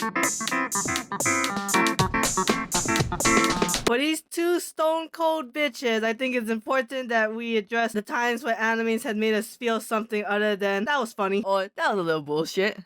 For these two stone cold bitches, I think it's important that we address the times where animes had made us feel something other than that was funny. Or that was a little bullshit.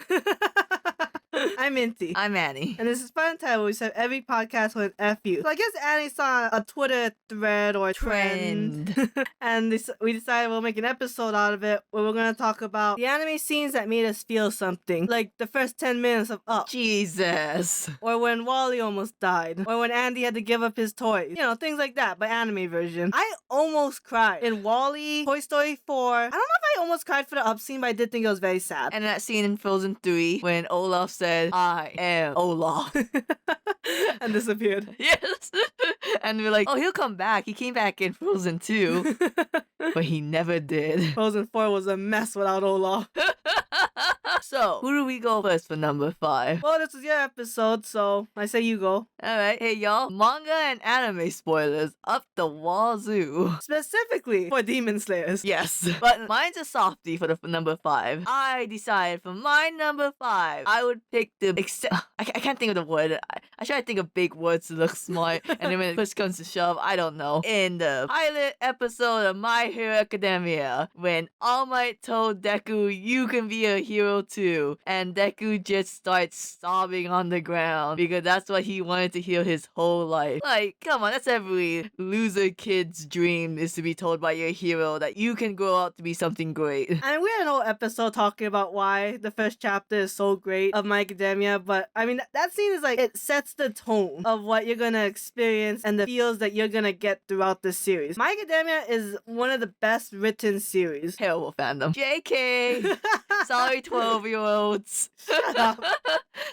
I'm Minty. I'm Annie. And this is FunUntitled. We said every podcast with an F you. So I guess Annie saw a Twitter thread or trend. And we decided we'll make an episode out of it where we're going to talk about the anime scenes that made us feel something. Like the first 10 minutes of Up. Jesus. Or when Wally almost died. Or when Andy had to give up his toys. You know, things like that, but anime version. I almost cried. In Wally, Toy Story 4. I don't know if I almost cried for the Up scene, but I did think it was very sad. And that scene in Frozen 3 when Olaf said, I am Olaf. And disappeared. Yes. And we're like, oh, he'll come back. He came back in Frozen 2. But he never did. Frozen 4 was a mess without Olaf. So, who do we go first for number 5? Well, this is your episode, so I say you go. Alright, hey y'all. Manga and anime spoilers up the wazoo. Specifically for Demon Slayers. Yes. But mine's a softie for the number 5. I decided for my number 5, I would pick the I can't think of the word. I try to think of big words to look smart, and then when push comes to shove, I don't know. In the pilot episode of My Hero Academia, when All Might told Deku, you can be a hero too, and Deku just starts sobbing on the ground because that's what he wanted to hear his whole life. Like, come on, that's every loser kid's dream, is to be told by your hero that you can grow up to be something great. And we had an whole episode talking about why the first chapter is so great of My Academia, but I mean, that scene is like, it sets the tone of what you're gonna experience and the feels that you're gonna get throughout the series. My Academia is one of the best written series. Terrible fandom. JK! Sorry, 12-year-olds. Shut up.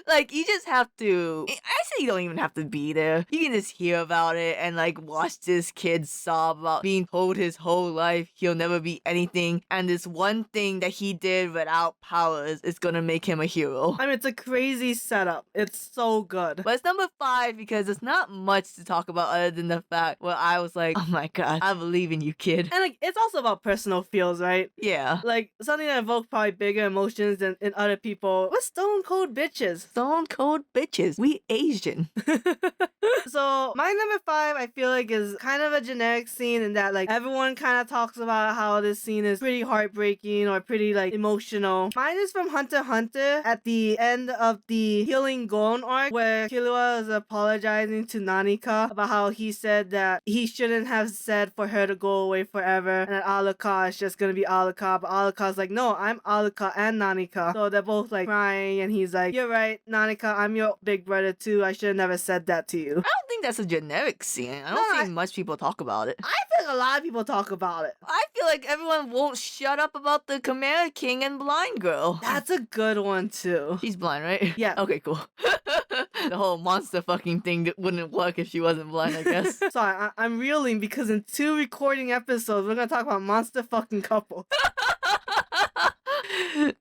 Like, you just have to... I say you don't even have to be there. You can just hear about it and, like, watch this kid sob about being told his whole life he'll never be anything, and this one thing that he did without powers is gonna make him a hero. I mean, it's a crazy setup. It's so good. But it's number 5 because there's not much to talk about other than the fact where I was like, oh my god, I believe in you, kid. And like, it's also about personal feels, right? Yeah. Like, something that evoked probably bigger emotions than in other people. We're stone cold bitches. Stone cold bitches. We Asian. So, my number 5, I feel like, is kind of a generic scene in that, like, everyone kind of talks about how this scene is pretty heartbreaking or pretty, like, emotional. Mine is from Hunter x Hunter at the end of the Healing Gon arc, where Killua is apologizing to Nanika about how he said that he shouldn't have said for her to go away forever, and that Alucard is just gonna be Alucard, but Alucard's like, no, I'm Alucard and Nanika. So they're both, like, crying, and he's like, you're right, Nanika, I'm your big brother too. I should have never said that to you. I don't think that's a generic scene. I don't think much people talk about it. I feel like a lot of people talk about it. I feel like everyone won't shut up about the Chimera King and Blind Girl. That's a good one too. She's blind, right? Yeah. Okay, cool. The whole monster fucking thing wouldn't work if she wasn't blind, I guess. Sorry, I'm reeling because in 2 recording episodes, we're gonna talk about monster fucking couple.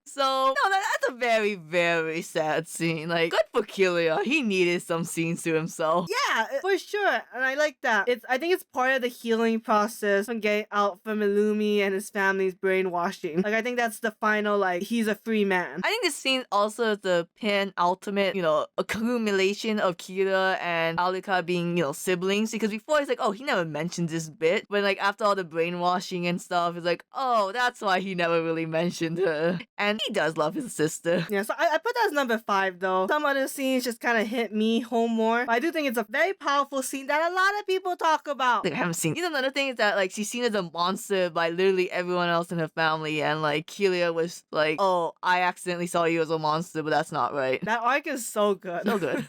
So, no, that's a very, very sad scene. Like, good for Killua. He needed some scenes to himself. Yeah, for sure. And I like that. I think it's part of the healing process from getting out from Illumi and his family's brainwashing. Like, I think that's the final, like, he's a free man. I think this scene also is the penultimate, accumulation of Kira and Alucard being, siblings. Because before, it's like, oh, he never mentioned this bit. But, like, after all the brainwashing and stuff, it's like, oh, that's why he never really mentioned her. And he does love his sister. Yeah, so I put that as number 5, though. Some other scenes just kind of hit me home more. But I do think it's a very powerful scene that a lot of people talk about. Like, I haven't seen. Another thing is that, like, she's seen as a monster by literally everyone else in her family. And, like, Killua was like, oh, I accidentally saw you as a monster, but that's not right. That arc is so good. So good.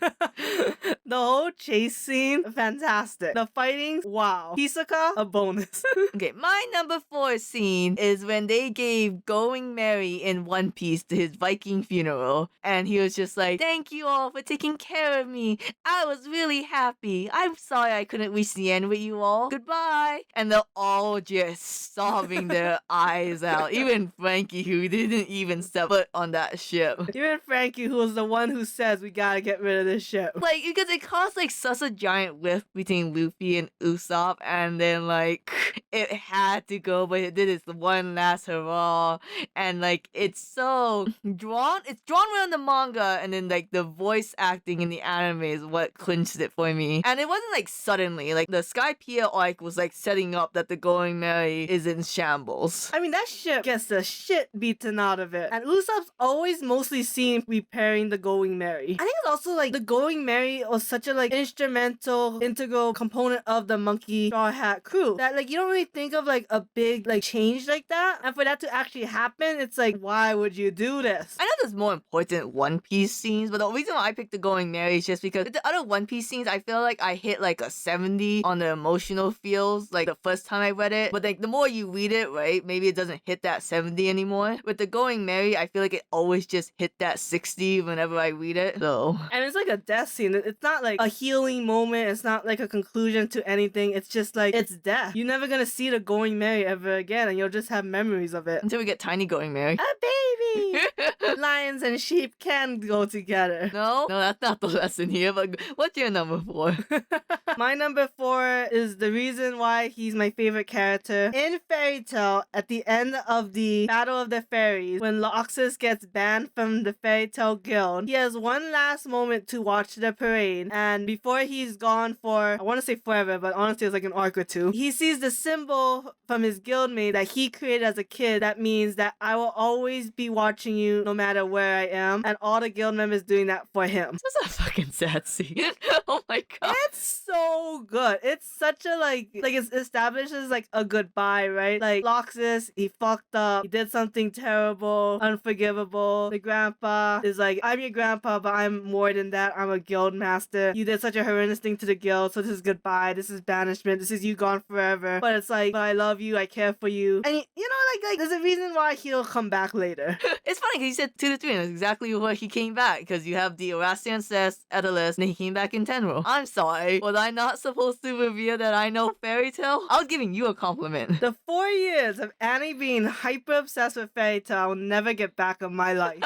The whole chase scene, fantastic. The fighting, wow. Hisoka, a bonus. Okay, my number 4 scene is when they gave Going Merry in One Piece to his Viking funeral. And he was just like, thank you all for taking care of me. I was really happy. I'm sorry I couldn't reach the end with you all. Goodbye. And they're all just sobbing their eyes out. Even Frankie, who didn't even step foot on that ship. Even Frankie, who was the one who says we gotta get rid of this ship. Like, because it caused, like, such a giant rift between Luffy and Usopp, and then, like, it had to go, but it did its one last hurrah, and, like, like it's so drawn. It's drawn around the manga, and then like the voice acting in the anime is what clinched it for me. And it wasn't like suddenly. Like the Skypiea arc was like setting up that the Going Merry is in shambles. I mean, that shit gets the shit beaten out of it. And Usopp's always mostly seen repairing the Going Merry. I think it's also like the Going Merry was such a like instrumental, integral component of the Monkey Straw Hat crew that like you don't really think of like a big like change like that. And for that to actually happen, it's like, why would you do this? I know there's more important One Piece scenes, but the reason why I picked the Going Merry is just because with the other One Piece scenes, I feel like I hit like a 70 on the emotional feels like the first time I read it. But like the more you read it, right, maybe it doesn't hit that 70 anymore. With the Going Merry, I feel like it always just hit that 60 whenever I read it. So And it's like a death scene. It's not like a healing moment. It's not like a conclusion to anything. It's just like, it's death. You're never gonna see the Going Merry ever again, and you'll just have memories of it. until we get Tiny Going Merry. A baby! Lions and sheep can go together. No, that's not the lesson here, but what's your number 4? My number 4 is the reason why he's my favorite character. In Fairy Tail, at the end of the Battle of the Fairies, when Loxus gets banned from the Fairy Tail Guild, he has one last moment to watch the parade, and before he's gone for, I want to say forever, but honestly it's like an arc or two, he sees the symbol from his guildmate that he created as a kid that means that I will always be watching you no matter where I am, and all the guild members doing that for him. That's a fucking sad scene. Oh my god. It's so good. It's such a like it establishes like a goodbye, right? Like Loxus, he fucked up. He did something terrible, unforgivable. The grandpa is like, I'm your grandpa, but I'm more than that. I'm a guild master. You did such a horrendous thing to the guild, so this is goodbye. This is banishment. This is you gone forever. But it's like, but I love you. I care for you. And you know, like there's a reason why he'll come back later. It's funny because he said 2 to 3, and that's exactly why he came back. Because you have the Erastian Cess, Edelus, and then he came back in Tenro. I'm sorry. Was I not supposed to reveal that I know Fairy Tail? I was giving you a compliment. The 4 years of Annie being hyper obsessed with Fairy Tail, I will never get back in my life.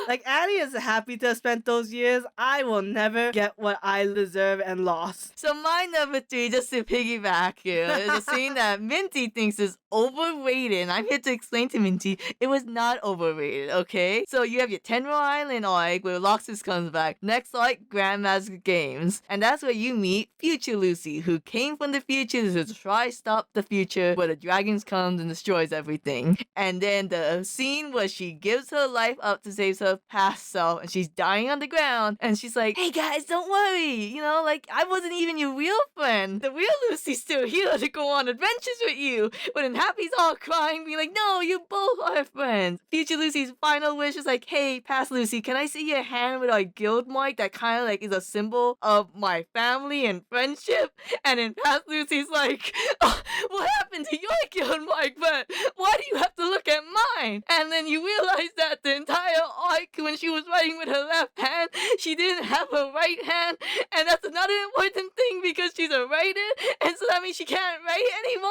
Like, Annie is happy to have spent those years. I will never get what I deserve and lost. So my number 3, just to piggyback here, is a scene that Minty thinks is overrated. And I'm here to explain to Minty, it was not overrated, okay? So you have your Tenro Island arc where Loxus comes back. Next arc, Grandmaster Games. And that's where you meet Future Lucy, who came from the future to try stop the future where the dragons comes and destroys everything. And then the scene where she gives her life up to save her past self, and she's dying on the ground, and she's like, hey guys, don't worry, you know, like, I wasn't even your real friend. The real Lucy's still here to go on adventures with you. But then Happy's all crying, being like, no, you both are friends. Future Lucy's final wish is like, hey, past Lucy, can I see your hand with our guild mark that kind of like is a symbol of my family and friendship? And then past Lucy's like, oh, what happened to your guild mark? But why do you have to look at mine? And then you realize that the entire arc, when she was writing with her left hand, she didn't have her right hand. And that's another important thing because she's a writer. And so that means she can't write anymore.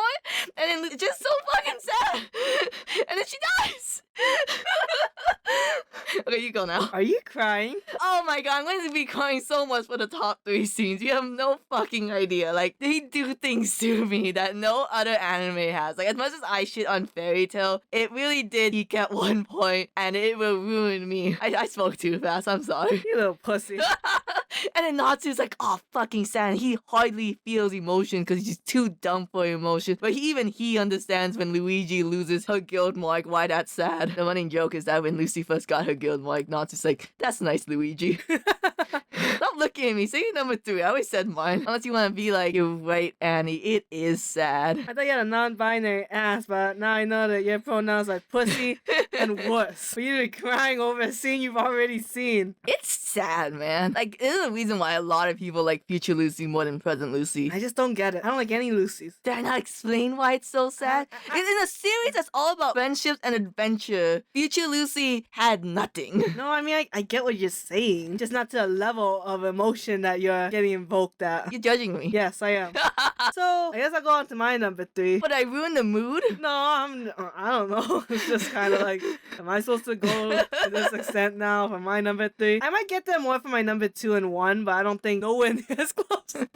And then it's just so fucking sad. And then she dies. Okay, you go now. Are you crying? Oh my god, I'm going to be crying so much for the top 3 scenes. You have no fucking idea. Like, they do things to me that no other anime has. Like, as much as I shit on Fairy Tail, it really did peak at one point, and it will ruin me. I spoke too fast, I'm sorry. You little pussy. And then Natsu's like, oh, fucking sad. He hardly feels emotion because he's too dumb for emotion. But even he understands when Luigi loses her guild mark, why that's sad. The running joke is that when Lucy first got her guild mark, Natsu's like, that's nice, Luigi. Stop looking at me. Say your number 3. I always said mine. Unless you want to be like, you're right, Annie. It is sad. I thought you had a non-binary ass, but now I know that your pronouns are pussy and wuss. But you've been crying over a scene you've already seen. It's sad, man. Like, there's a reason why a lot of people like Future Lucy more than Present Lucy. I just don't get it. I don't like any Lucys. Did I not explain why it's so sad? It's in a series that's all about friendships and adventure. Future Lucy had nothing. No, I mean, I get what you're saying. Just not to the level of emotion that you're getting invoked at. You're judging me. Yes, I am. So, I guess I'll go on to my number 3. But I ruined the mood? No, I don't know. It's just kind of like, am I supposed to go to this extent now for my number 3? I might get there more for my number 2 and 1, but I don't think nowhere near as close.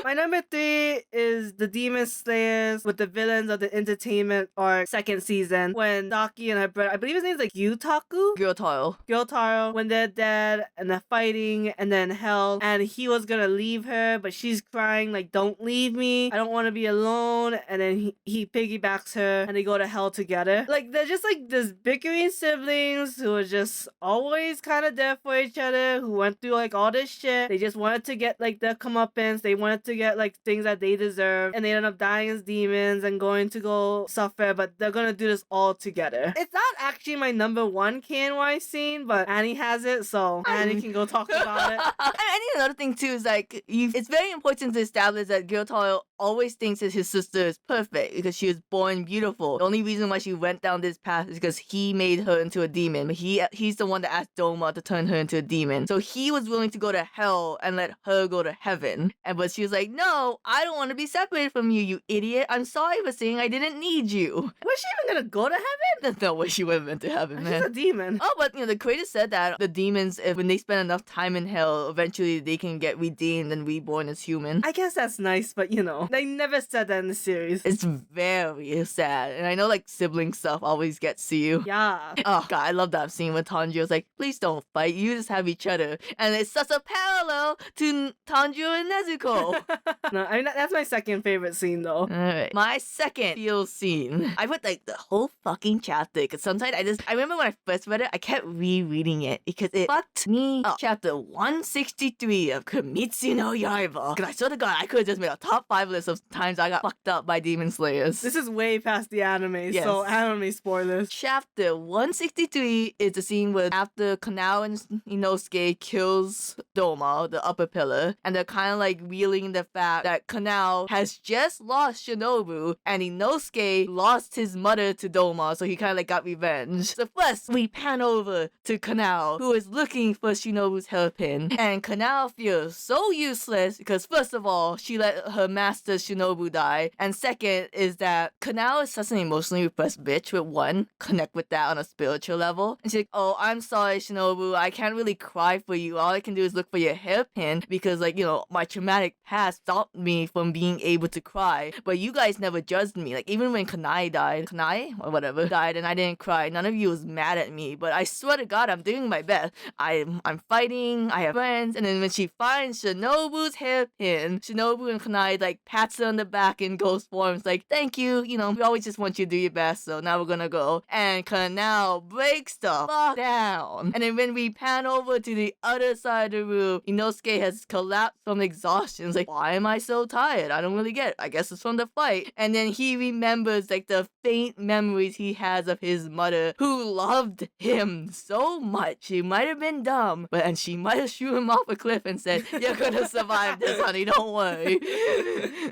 My number 3 is the Demon Slayers with the villains of the entertainment arc second season when Daki and her brother, I believe his name's like Yutaku? Gyotaro, when they're dead and they're fighting and then hell, and he was gonna leave her, but she's crying like, don't leave me, I don't want to be alone, and then he piggybacks her and they go to hell together. Like, they're just like this bickering siblings who are just always kind of there for each other, who went through like all this shit. They just wanted to get like their comeuppance, they wanted to get like things that they deserve, and they end up dying as demons and going to go suffer, but they're gonna do this all together. It's not actually my number 1 KNY scene, but Annie has it, so Annie can go talk about it. And I think another thing too is like, it's very important to establish that Gyotaro always thinks that his sister is perfect because she was born beautiful. The only reason why she went down this path is because he made her into a demon. But he's the one that asked Doma to turn her into a demon. So he was willing to go to hell and let her go to heaven. But she was like, no, I don't want to be separated from you, you idiot. I'm sorry for saying I didn't need you. Was she even gonna go to heaven? There's no way she would have went to heaven, man. She's a demon. Oh, but the creator said that the demons, when they spend enough time in hell, eventually they can get redeemed and reborn as human. I guess that's nice, but they never said that in the series. It's very sad. And I know like sibling stuff always gets to you. Yeah. Oh god, I love that scene when Tanjiro was like, please don't fight, you just have each other. And it's such a parallel to Tanjiro and Nezuko. No, I mean, that's my second favorite scene though. Alright. My second feel scene. I put like the whole fucking chapter because sometimes I remember when I first read it, I kept rereading it because it fucked me up. Chapter 163 of Kimetsu no Yaiba. Because I swear to god, I could have just made a top 5 list of times I got fucked up by Demon Slayers. This is way past the anime, Yes. so anime spoilers. Chapter 163 is the scene where after Kanao and Inosuke kills Doma, the upper pillar, and they're kind of like reeling the fact that Kanao has just lost Shinobu and Inosuke lost his mother to Doma, so he kind of like got revenge. So first, we pan over to Kanao, who is looking for Shinobu's hairpin, and Kanao feels so useless because first of all, she let her master Shinobu die, and second is that Kanao is such an emotionally repressed bitch with one, connect with that on a spiritual level, and she's like, oh, I'm sorry Shinobu, I can't really cry for you, all I can do is look for your hairpin because like, my traumatic past stopped me from being able to cry, but you guys never judged me, like even when Kanai or whatever died and I didn't cry, none of you was mad at me, but I swear to god I'm doing my best, I'm fighting, I have friends, and then when she finds Shinobu's hairpin, Shinobu and Kanai like pats her on the back in ghost forms like, thank you, we always just want you to do your best, so now we're gonna go, and Kanao breaks the fuck down, and then when we pan over to the other side of the room, Inosuke has collapsed from exhaustion. It's like, why am I so tired? I don't really get it. I guess it's from the fight. And then he remembers like the faint memories he has of his mother who loved him so much. She might have been dumb, and she might have shooed him off a cliff and said, you're gonna survive this, honey, don't worry.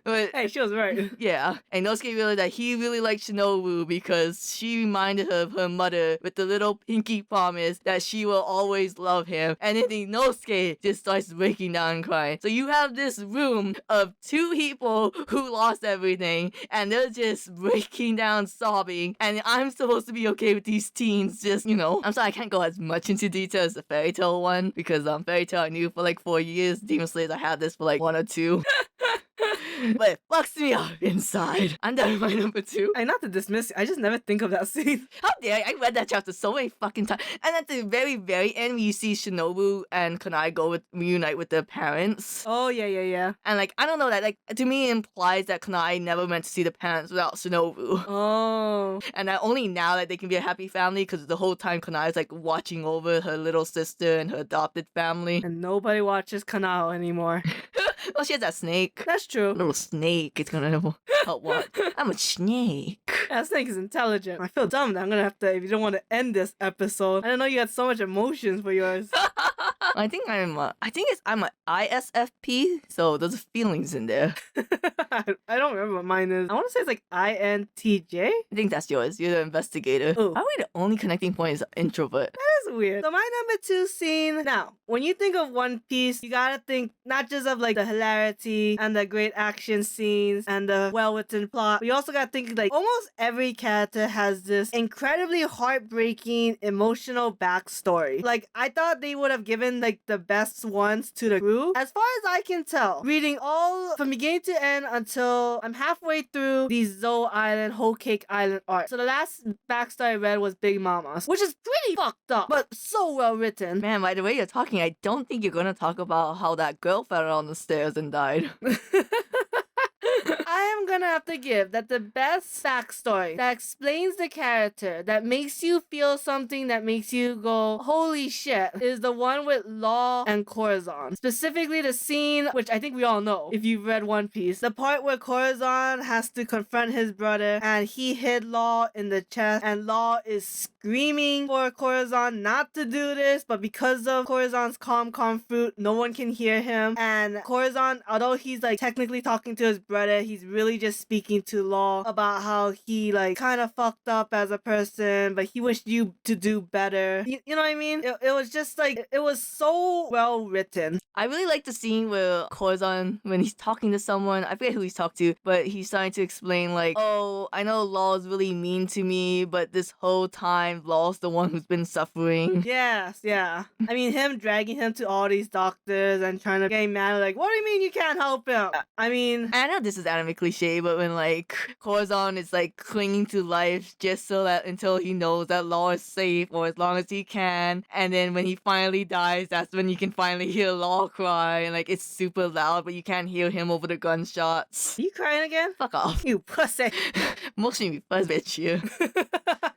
But Hey, she was right. yeah, and Inosuke realized that he really liked Shinobu because she reminded her of her mother with the little pinky promise that she will always love him. And then Inosuke just starts breaking down and crying. So you have this room of 2 people who lost everything, and they're just breaking down sobbing, and I'm supposed to be okay with these teens just, I'm sorry I can't go as much into detail as the Fairy Tail one, because Fairy Tail I knew for like 4 years, Demon Slayers I had this for like 1 or 2. But it fucks me up inside. I'm done with my number 2. And not to dismiss, I just never think of that scene. How dare I read that chapter so many fucking times. And at the very, very end, when you see Shinobu and Kanai reunite with their parents. Oh, yeah. And like, I don't know, that like, to me it implies that Kanai never meant to see the parents without Shinobu. Oh. And that only now that they can be a happy family, because the whole time Kanai is like watching over her little sister and her adopted family. And nobody watches Kanao anymore. Oh, she has that snake. That's true. A little snake. It's gonna help what? I'm a snake. That snake is intelligent. I feel dumb that I'm gonna have to, if you don't want to end this episode. I don't know you had so much emotions for yours. I think I'm a ISFP, so there's feelings in there. I don't remember what mine is. I want to say it's like INTJ. I think that's yours. You're the investigator. Ooh. How are we the only connecting point is introvert? That is weird. So my number 2 scene. Now, when you think of One Piece, you gotta think not just of like the hilarity and the great action scenes and the well-written plot, but you also gotta think like almost every character has this incredibly heartbreaking, emotional backstory. Like, I thought they would have given like the best ones to the group. As far as I can tell, reading all from beginning to end until I'm halfway through the Zoe Island, Whole Cake Island art. So the last backstory I read was Big Mama's, which is pretty fucked up, but so well written. Man, by the way you're talking, I don't think you're gonna talk about how that girl fell down the stairs and died. I am gonna have to give that the best backstory that explains the character, that makes you feel something, that makes you go, holy shit, is the one with Law and Corazon. Specifically the scene, which I think we all know if you've read One Piece, the part where Corazon has to confront his brother and he hit Law in the chest and Law is screaming for Corazon not to do this, but because of Corazon's calm fruit, no one can hear him. And Corazon, although he's like technically talking to his brother, he's really just speaking to Law about how he like kind of fucked up as a person, but he wished you to do better. You know what I mean? It was just like, it was so well written. I really like the scene where Corazon, when he's talking to someone, I forget who he's talking to, but he's starting to explain like, oh, I know Law's really mean to me, but this whole time Law's the one who's been suffering. Yes, yeah. I mean, him dragging him to all these doctors and trying to get him mad, like, what do you mean you can't help him? I mean... I know this is anime cliche, but when like Corazon is like clinging to life just so that until he knows that Law is safe or as long as he can, and then when he finally dies, that's when you can finally hear Law cry, and like it's super loud, but you can't hear him over the gunshots. Are you crying again? Fuck off. You pussy. Mostly me first, bitch, you.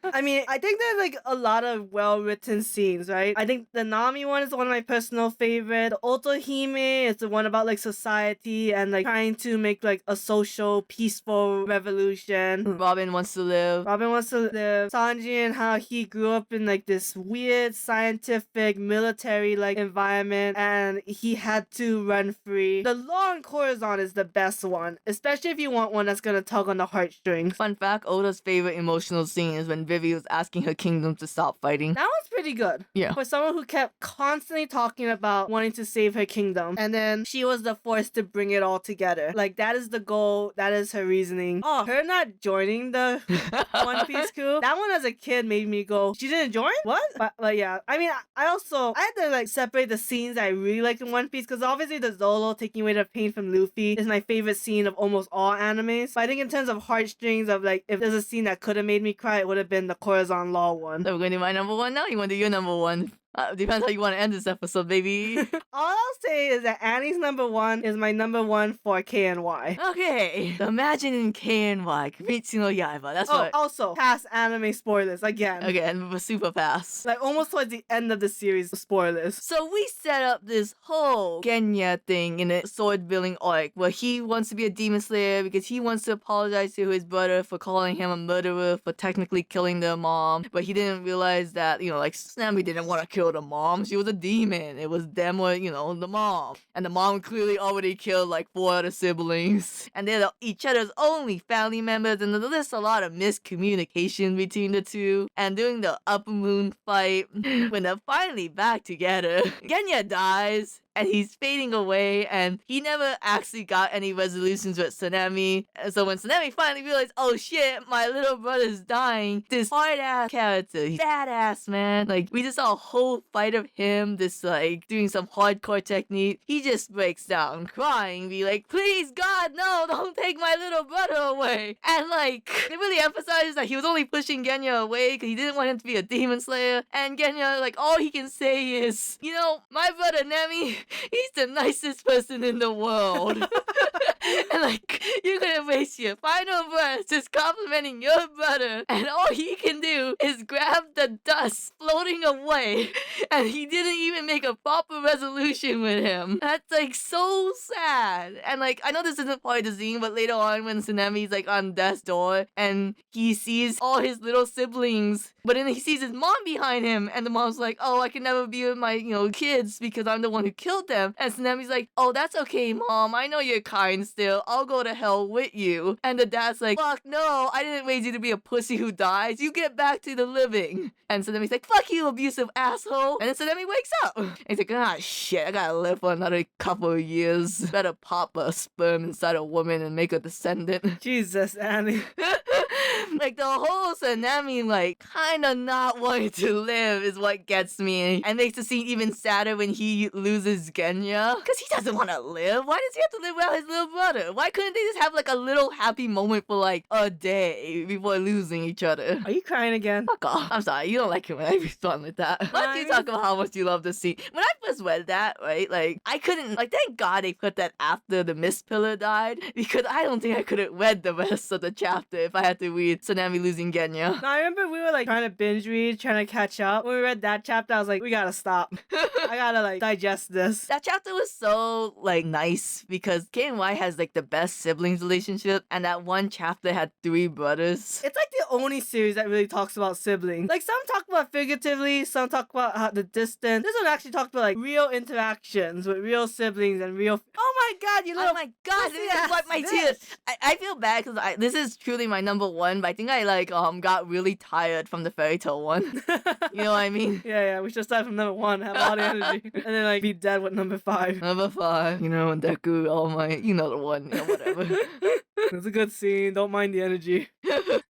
I mean, I think there's like a lot of well-written scenes, right? I think the Nami one is one of my personal favorite. The Otohime is the one about like society and like trying to make like a social, peaceful revolution. Robin wants to live. Robin wants to live. Sanji and how he grew up in like this weird scientific military like environment and he had to run free. The Law and Corazon is the best one, especially if you want one that's gonna tug on the heartstrings. Fun fact, Oda's favorite emotional scene is when Vivi was asking her kingdom to stop fighting. That was pretty good. Yeah. For someone who kept constantly talking about wanting to save her kingdom, and then she was the force to bring it all together. Like, that is the goal. That is her reasoning. Oh, her not joining the One Piece crew. That one as a kid made me go, she didn't join? What? But yeah. I mean, I had to like separate the scenes I really like in One Piece, because obviously the Zolo taking away the pain from Luffy is my favorite scene of almost all animes. But I think in terms of heartstrings of like, if there's a scene that could have made me cry, it would have been the Corazon Law one. So we're going to my number one now? You want to do your number one? Depends how you want to end this episode, baby. All I'll say is that Annie's number one is my number one for KNY. Okay, so imagine in KNY, Kimetsu no Yaiba. That's what. Also, past anime spoilers again. Again, we're super fast. Like almost towards the end of the series, spoilers. So we set up this whole Genya thing in a sword building arc where he wants to be a demon slayer because he wants to apologize to his brother for calling him a murderer for technically killing their mom, but he didn't realize that, you know, like Snami didn't want to kill the mom. She was a demon. It was them or, you know, the mom. And the mom clearly already killed like 4 other siblings. And they're each other's only family members. And there's a lot of miscommunication between the two. And during the Upper Moon fight, when they're finally back together, Genya dies. And he's fading away, and he never actually got any resolutions with Tsunemi. And so when Tsunemi finally realized, oh shit, my little brother's dying, this hard-ass character, he's badass, man. Like, we just saw a whole fight of him, just like, doing some hardcore technique. He just breaks down, crying, be like, please, God, no, don't take my little brother away. And like, it really emphasizes that he was only pushing Genya away because he didn't want him to be a demon slayer. And Genya, like, all he can say is, you know, my brother Nemi, he's the nicest person in the world. And like, you're gonna waste your final breath just complimenting your brother, and all he can do is grab the dust floating away, and he didn't even make a proper resolution with him. That's like so sad. And like, I know this isn't part of the scene, but later on when Tsunemi's like on death's door and he sees all his little siblings, but then he sees his mom behind him, and the mom's like, oh, I can never be with my, you know, kids because I'm the one who killed them. And Tsunemi's like, oh, that's okay, mom, I know you're kind still, I'll go to hell with you. And the dad's like, fuck no, I didn't raise you to be a pussy who dies, you get back to the living. And Tsunemi's like, fuck you, abusive asshole. And then Tsunemi wakes up, and he's like, ah shit, I gotta live for another couple of years, better pop a sperm inside a woman and make a descendant. Jesus, Annie. Like the whole Tsunami like kind of not wanting to live is what gets me, and makes the scene even sadder when he loses Genya, because he doesn't want to live. Why does he have to live without his little brother? Why couldn't they just have like a little happy moment for like a day before losing each other? Are you crying again? Fuck off. I'm sorry, you don't like it when I respond like that. Why don't you talk about how much you love the scene? When I first read that, right, like, I couldn't, like, thank God they put that after the Mist Pillar died, because I don't think I could have read the rest of the chapter if I had to read Tsunami losing Genya. No, I remember we were like trying to binge read, trying to catch up. When we read that chapter, I was like, we gotta stop. I gotta like digest this. That chapter was so, like, nice, because K and Y has, like, the best siblings relationship, and that one chapter had 3 brothers. It's like the only series that really talks about siblings. Like some talk about figuratively, some talk about how the distance. This one actually talked about like real interactions with real siblings and real. Oh my god, you little. Oh my god, pussy this is ass what my bitch. tears. I feel bad because this is truly my number one, but I think I like got really tired from the fairy tale one. You know what I mean? Yeah, we should start from number 1, have all the energy, and then like be dead with number 5. Number 5, you know, and Deku, all my, you know, the one, you know, whatever. It's a good scene. Don't mind the energy.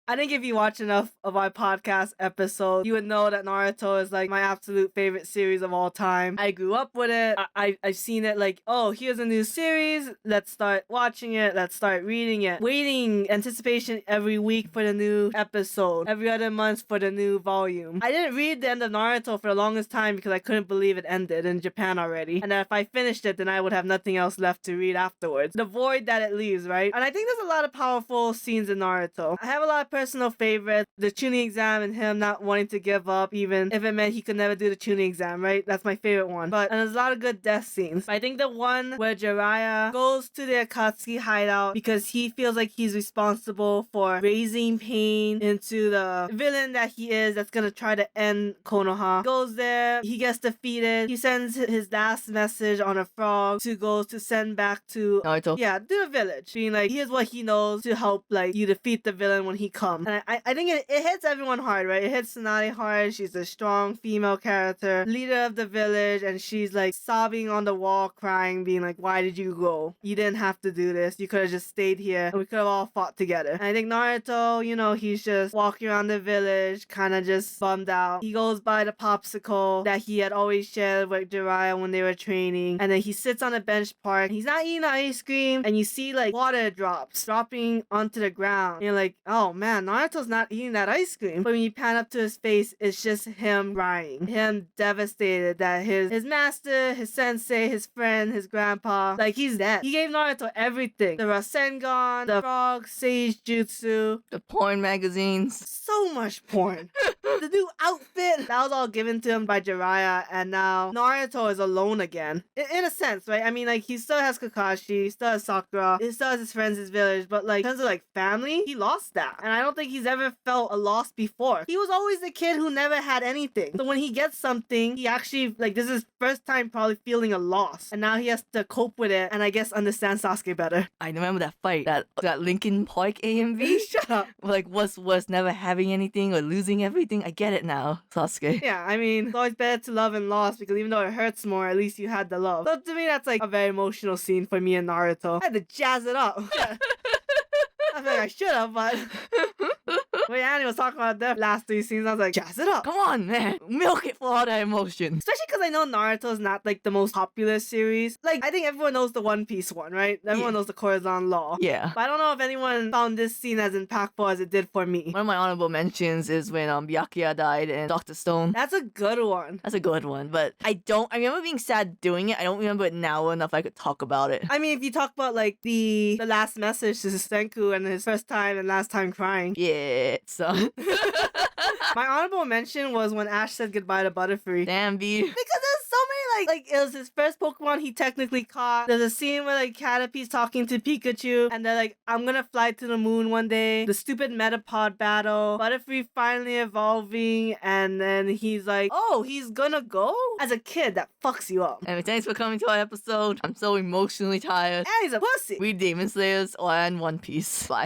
I think if you watch enough of our podcast episodes, you would know that Naruto is like my absolute favorite series of all time. I grew up with it. I've seen it like, oh, here's a new series. Let's start watching it. Let's start reading it. Waiting, anticipation every week for the new episode. Every other month for the new volume. I didn't read the end of Naruto for the longest time because I couldn't believe it ended in Japan already. And that if I finished it, then I would have nothing else left to read afterwards. The void that it leaves, right? And I think there's a lot of powerful scenes in Naruto. I have a lot of personal favorites. The tuning exam and him not wanting to give up even if it meant he could never do the tuning exam, right? That's my favorite one. And there's a lot of good death scenes. But I think the one where Jiraiya goes to the Akatsuki hideout because he feels like he's responsible for raising pain into the villain that he is that's gonna try to end Konoha. Goes there, he gets defeated. He sends his last message on a frog to go to send back to Naruto. yeah, to the village. Being like, here's what he knows to help like you defeat the villain when he comes. And I think it hits everyone hard, right? It hits Tsunade hard. She's a strong female character, leader of the village, and she's like sobbing on the wall, crying, being like, why did you go? You didn't have to do this. You could have just stayed here and we could have all fought together. And I think Naruto, you know, he's just walking around the village, kind of just bummed out. He goes by the popsicle that he had always shared with Jiraiya when they were training. And then he sits on a bench park. He's not eating the ice cream. And you see like water drops dropping onto the ground. And you're like, oh man, Naruto's not eating that ice cream. But when you pan up to his face, it's just him crying. Him devastated that his master, his sensei, his friend, his grandpa, like he's dead. He gave Naruto everything. The Rasengan, the frog, sage jutsu. The porn magazines. So much porn. The new outfit. That was all given to him by Jiraiya. And now Naruto is alone again. In a sense, right? I mean, like, he still has Kakashi, he still has Sakura, he still has his friends, his village. But like, in terms of like family, he lost that. And I don't think he's ever felt a loss before. He was always the kid who never had anything. So when he gets something, he actually, like, this is his first time probably feeling a loss. And now he has to cope with it and I guess understand Sasuke better. I remember that fight, that Linkin Park AMV. Shut up. Like, what's worse, never having anything or losing everything? I get it now, Sasuke. Yeah, I mean, it's always better to love and loss because even though it hurts more, at least you had the love. So to me, that's like a very emotional scene for me and Naruto. I had to jazz it up. I feel like I should have, but when Annie was talking about the last 3 scenes, I was like, jazz it up. Come on, man. Milk it for all that emotion. Especially because I know Naruto's not like the most popular series. Like, I think everyone knows the One Piece one, right? Everyone knows the Corazon Law. Yeah. But I don't know if anyone found this scene as impactful as it did for me. One of my honorable mentions is when Byakuya died in Dr. Stone. That's a good one. That's a good one, but I remember being sad doing it. I don't remember it now enough I could talk about it. I mean, if you talk about like the last message to Senku and his first time and last time crying. Yeah, son. My honorable mention was when Ash said goodbye to Butterfree. Damn, B. Because there's so many, like it was his first Pokemon he technically caught. There's a scene where, like, Caterpie's talking to Pikachu, and they're like, I'm gonna fly to the moon one day. The stupid Metapod battle. Butterfree finally evolving, and then he's like, oh, he's gonna go? As a kid, that fucks you up. Anyway, thanks for coming to our episode. I'm so emotionally tired. And he's a pussy. Read Demon Slayers and One Piece. Bye.